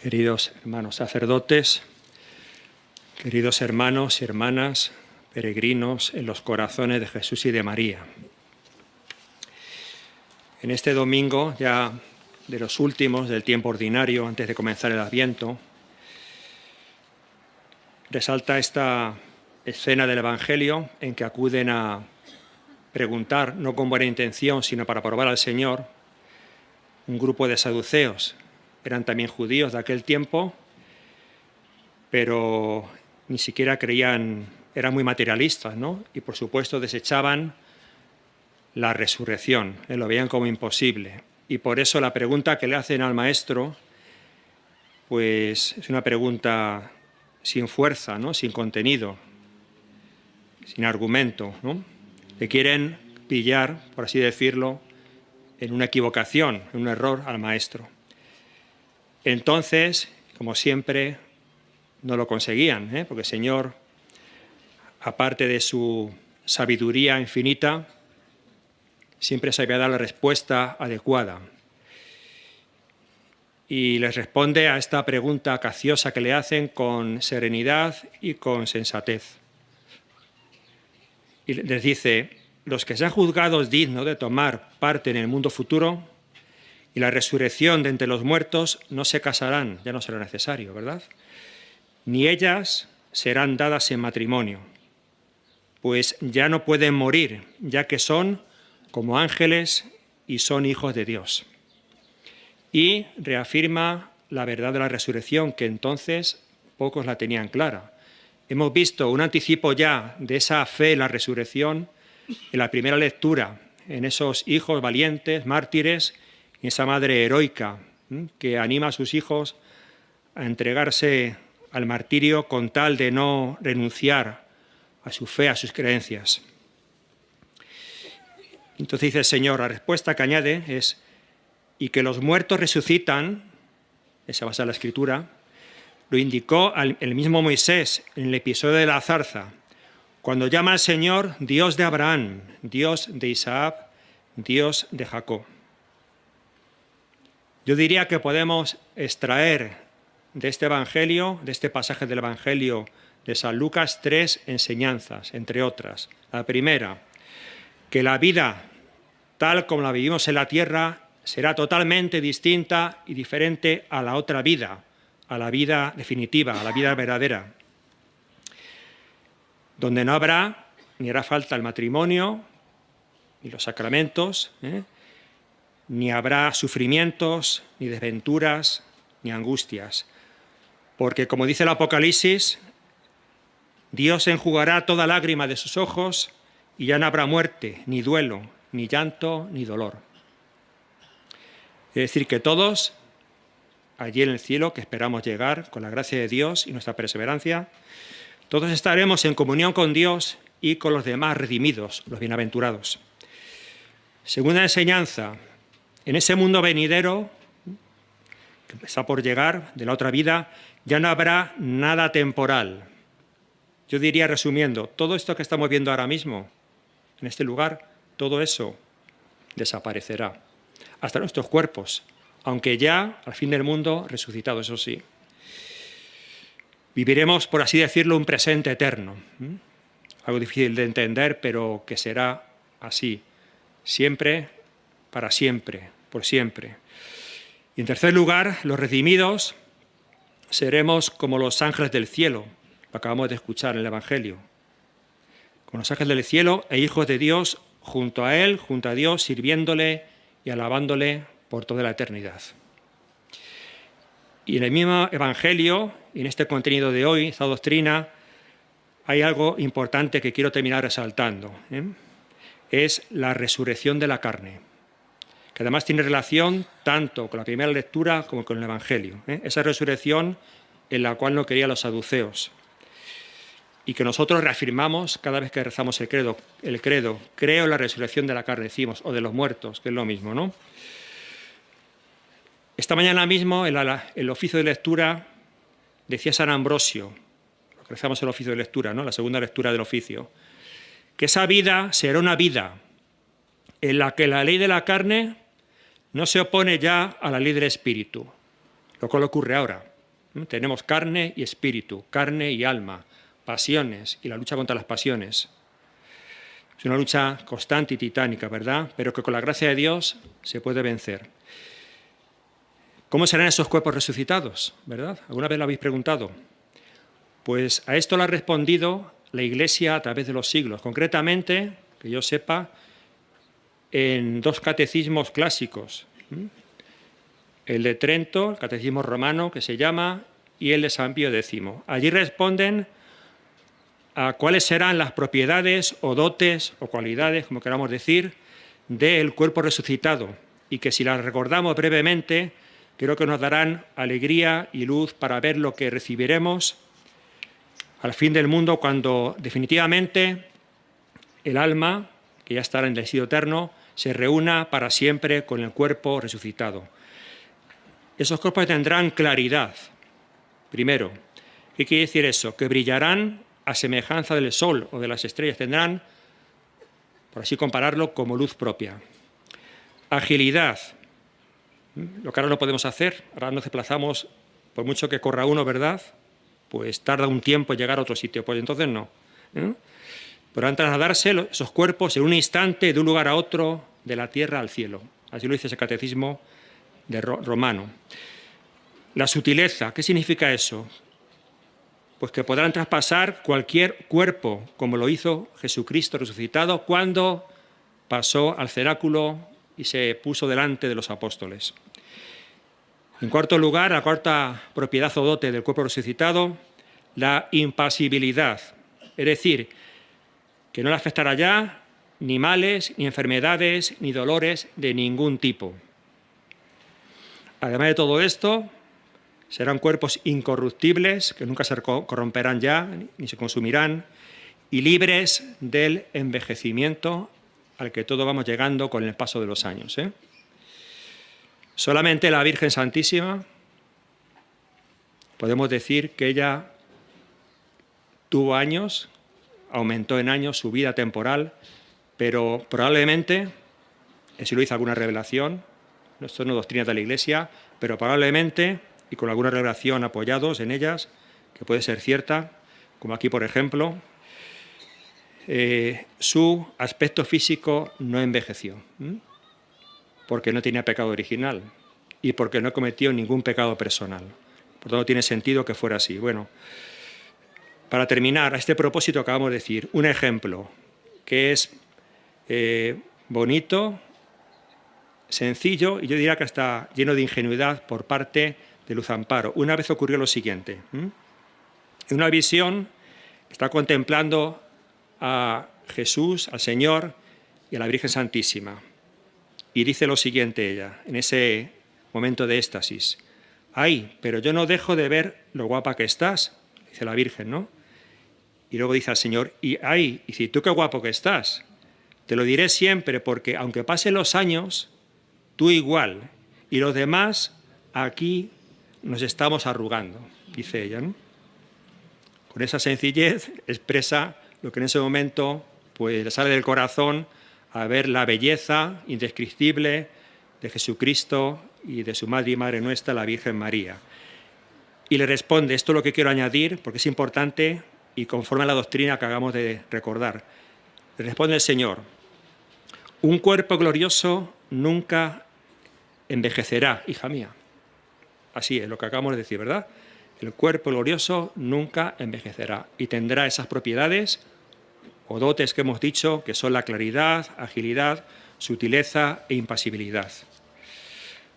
Queridos hermanos sacerdotes, queridos hermanos y hermanas, peregrinos en los corazones de Jesús y de María. En este domingo, ya de los últimos del tiempo ordinario, antes de comenzar el Adviento, resalta esta escena del Evangelio en que acuden a preguntar, no con buena intención, sino para probar al Señor, un grupo de saduceos. Eran también judíos de aquel tiempo, pero ni siquiera creían, eran muy materialistas, ¿no? Y por supuesto desechaban la resurrección, lo veían como imposible. Y por eso la pregunta que le hacen al maestro, pues es una pregunta sin fuerza, ¿no? Sin contenido, sin argumento, ¿no? Le quieren pillar, por así decirlo, en una equivocación, en un error al maestro. Entonces, como siempre, no lo conseguían, porque el Señor, aparte de su sabiduría infinita, siempre sabía dar la respuesta adecuada. Y les responde a esta pregunta capciosa que le hacen con serenidad y con sensatez. Y les dice: los que sean juzgados dignos de tomar parte en el mundo futuro y la resurrección de entre los muertos no se casarán, ya no será necesario, ¿verdad? Ni ellas serán dadas en matrimonio, pues ya no pueden morir, ya que son como ángeles y son hijos de Dios. Y reafirma la verdad de la resurrección, que entonces pocos la tenían clara. Hemos visto un anticipo ya de esa fe en la resurrección en la primera lectura, en esos hijos valientes, mártires, y esa madre heroica que anima a sus hijos a entregarse al martirio con tal de no renunciar a su fe, a sus creencias. Entonces dice el Señor, la respuesta que añade es: y que los muertos resucitan, esa va a ser la Escritura, lo indicó el mismo Moisés en el episodio de la zarza, cuando llama al Señor Dios de Abraham, Dios de Isaac, Dios de Jacob. Yo diría que podemos extraer de este Evangelio, de este pasaje del Evangelio de San Lucas, 3 enseñanzas, entre otras. La primera, que la vida tal como la vivimos en la tierra será totalmente distinta y diferente a la otra vida, a la vida definitiva, a la vida verdadera, donde no habrá ni hará falta el matrimonio, ni los sacramentos, ni habrá sufrimientos, ni desventuras, ni angustias. Porque, como dice el Apocalipsis, Dios enjugará toda lágrima de sus ojos y ya no habrá muerte, ni duelo, ni llanto, ni dolor. Es decir, que todos, allí en el cielo, que esperamos llegar con la gracia de Dios y nuestra perseverancia, todos estaremos en comunión con Dios y con los demás redimidos, los bienaventurados. Segunda enseñanza: en ese mundo venidero, que está por llegar, de la otra vida, ya no habrá nada temporal. Yo diría, resumiendo, todo esto que estamos viendo ahora mismo, en este lugar, todo eso desaparecerá. Hasta nuestros cuerpos, aunque ya, al fin del mundo, resucitados, eso sí. Viviremos, por así decirlo, un presente eterno. Algo difícil de entender, pero que será así. Siempre, para siempre, por siempre. Y en tercer lugar, los redimidos seremos como los ángeles del cielo. Lo acabamos de escuchar en el Evangelio. Como los ángeles del cielo e hijos de Dios, junto a Él, junto a Dios, sirviéndole y alabándole por toda la eternidad. Y en el mismo Evangelio, y en este contenido de hoy, esta doctrina, hay algo importante que quiero terminar resaltando. Es la resurrección de la carne, que además tiene relación tanto con la primera lectura como con el Evangelio. Esa resurrección en la cual no querían los saduceos, y que nosotros reafirmamos cada vez que rezamos el credo, creo en la resurrección de la carne, decimos, o de los muertos, que es lo mismo, ¿no? Esta mañana mismo, en el oficio de lectura, decía San Ambrosio, lo que rezamos el oficio de lectura, ¿no? La segunda lectura del oficio, que esa vida será una vida en la que la ley de la carne no se opone ya a la ley del espíritu, lo cual ocurre ahora. Tenemos carne y espíritu, carne y alma, pasiones y la lucha contra las pasiones. Es una lucha constante y titánica, ¿verdad? Pero que con la gracia de Dios se puede vencer. ¿Cómo serán esos cuerpos resucitados? ¿Verdad? ¿Alguna vez lo habéis preguntado? Pues a esto lo ha respondido la Iglesia a través de los siglos. Concretamente, que yo sepa, en 2 catecismos clásicos. El de Trento, el catecismo romano, que se llama, y el de San Pío X. Allí responden a cuáles serán las propiedades o dotes o cualidades, como queramos decir, del cuerpo resucitado, y que si las recordamos brevemente, creo que nos darán alegría y luz para ver lo que recibiremos al fin del mundo, cuando definitivamente el alma, que ya estará en el destino eterno, se reúna para siempre con el cuerpo resucitado. Esos cuerpos tendrán claridad. Primero, ¿qué quiere decir eso? Que brillarán a semejanza del sol o de las estrellas. Tendrán, por así compararlo, como luz propia. Agilidad. Lo que ahora no podemos hacer, ahora nos desplazamos, por mucho que corra uno, ¿verdad? Pues tarda un tiempo en llegar a otro sitio, pues entonces no. Podrán trasladarse esos cuerpos en un instante de un lugar a otro, de la tierra al cielo. Así lo dice ese catecismo romano. La sutileza, ¿qué significa eso? Pues que podrán traspasar cualquier cuerpo, como lo hizo Jesucristo resucitado cuando pasó al cenáculo y se puso delante de los apóstoles. En cuarto lugar, la cuarta propiedad o dote del cuerpo resucitado, la impasibilidad, es decir, que no le afectará ya ni males, ni enfermedades, ni dolores de ningún tipo. Además de todo esto, serán cuerpos incorruptibles, que nunca se corromperán ya, ni se consumirán, y libres del envejecimiento al que todos vamos llegando con el paso de los años. Solamente la Virgen Santísima, podemos decir que ella tuvo años, aumentó en años su vida temporal, pero probablemente, si lo hizo alguna revelación, esto no es doctrina de la Iglesia, pero probablemente, y con alguna revelación apoyados en ellas, que puede ser cierta, como aquí por ejemplo, su aspecto físico no envejeció, porque no tenía pecado original y porque no cometió ningún pecado personal. Por tanto, tiene sentido que fuera así. Bueno, para terminar, a este propósito acabamos de decir un ejemplo que es bonito, sencillo y yo diría que hasta lleno de ingenuidad por parte de Luz Amparo. Una vez ocurrió lo siguiente. En una visión está contemplando a Jesús, al Señor y a la Virgen Santísima. Y dice lo siguiente ella, en ese momento de éxtasis. ¡Ay, pero yo no dejo de ver lo guapa que estás! Dice la Virgen, ¿no? Y luego dice al Señor, ¡ay, y si tú qué guapo que estás! Te lo diré siempre porque aunque pasen los años, tú igual, y los demás aquí nos estamos arrugando, dice ella, ¿no? Con esa sencillez expresa lo que en ese momento pues, le sale del corazón a ver la belleza indescriptible de Jesucristo y de su madre y madre nuestra, la Virgen María. Y le responde, esto es lo que quiero añadir, porque es importante y conforme a la doctrina que acabamos de recordar. Le responde el Señor, un cuerpo glorioso nunca envejecerá, hija mía. Así es lo que acabamos de decir, ¿verdad? El cuerpo glorioso nunca envejecerá y tendrá esas propiedades o dotes que hemos dicho, que son la claridad, agilidad, sutileza e impasibilidad.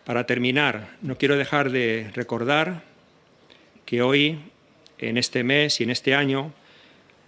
Para terminar, no quiero dejar de recordar que hoy, en este mes y en este año,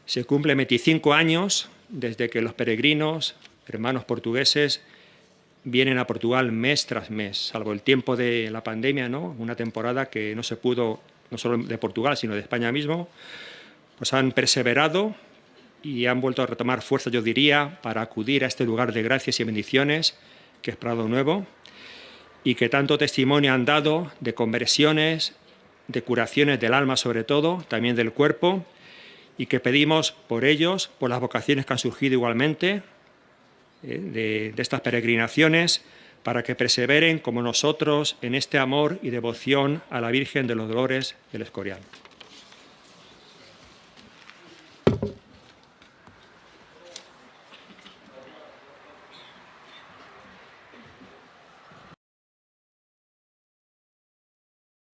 se cumplen 25 años desde que los peregrinos, hermanos portugueses, vienen a Portugal mes tras mes, salvo el tiempo de la pandemia, ¿no? Una temporada que no se pudo, no solo de Portugal, sino de España mismo, pues han perseverado y han vuelto a retomar fuerza, yo diría, para acudir a este lugar de gracias y bendiciones, que es Prado Nuevo, y que tanto testimonio han dado de conversiones, de curaciones del alma sobre todo, también del cuerpo, y que pedimos por ellos, por las vocaciones que han surgido igualmente, de estas peregrinaciones, para que perseveren como nosotros en este amor y devoción a la Virgen de los Dolores del Escorial.